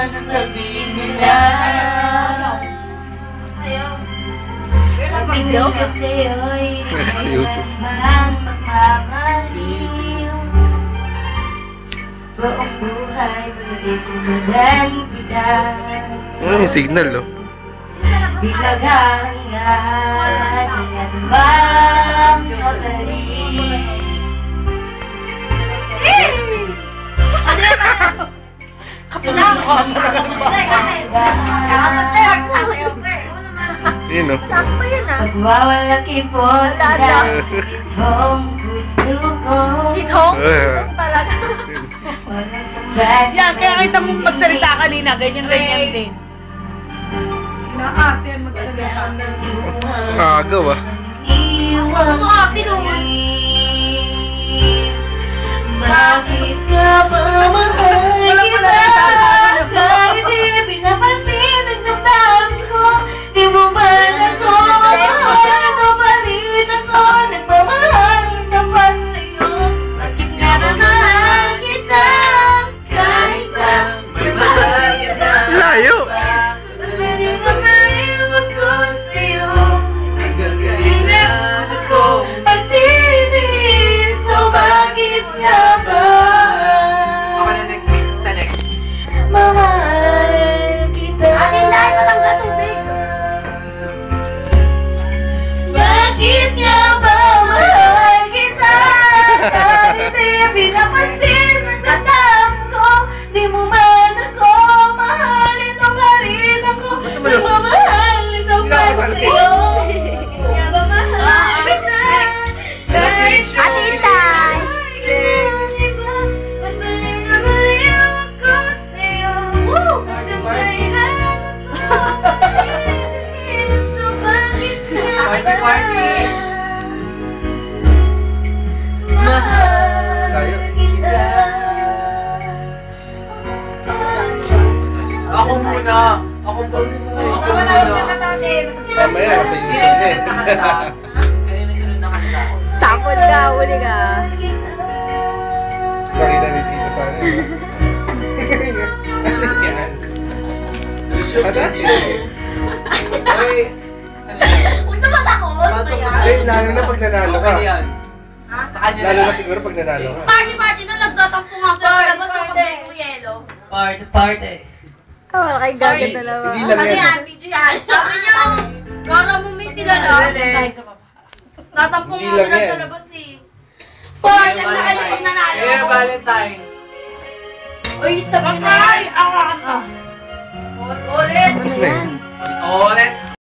man ang sabihin nila. Ang video kasi oy, man magmamaliw. Buong buhay, pagkakulugan kita. Ano yung signal, no? Di maghangan, ingat bang kabalik. Ano yun? Kapilang ko. Yun, no? Sakto yun, ah. Pagwawala kipon dahil itong gusto ko. Itong? Talaga. Walang sumbat. Yan, kaya kita mong magsalita kanina, ganyan-ganyan din. Inaate yan magsalita. Nakagaw, ah. Bakit ka ba mahal kita? Kahit di pinapansin ang damdamin ko, di mo man ako mahal. Kapalit ako, nagmamahal dapat sa'yo. Bakit nga ba mahal kita? Kahit na may mahal kita. Layo! Ba't pwede ka maiwan ko sa'yo? Nagagalingan ako at titiis, so bakit nga ba? Ako na next. Sa next. Mahal kita. Akin dahil matanggal tubig. Bakit nga ba mahal kita? Kahit di pinapansin ang damdamin ko, di mo man ako mahal. Ito pa rin ako, nagmamahal ito pa sa'yo. Nga ba mahal kita? Kahit Ate Inday. ba't baliw na baliw ako sa'yo? Nagkailan ako, so bakit nga Party, party. mahal kita? Ako muna. Ako muna. Mamaya, kasi yun eh. Ano yung sunod na kanta? Sapod ka, uli ka. Gusto nakita ni Tita sana. Yan. Ano? Ay, Huwag naman ako! Hindi, lalo na pag nanalo ka. Okay yan. Sa kanya Lalo na na siguro pag nanalo ka. Party na nagtatampo nga ako sa labas ng pabay ko yelo. Party. Wala kay gagat dalawa. Hindi lang yan. Sabi niya, gara mo may sila lang. Tatampo Hindi nga lang sila yan. sa labas eh. Party na kayo pag nanalo. Eh, Valentine. Uy, sabi na. Ay, ako. Ulit. Tapos na eh.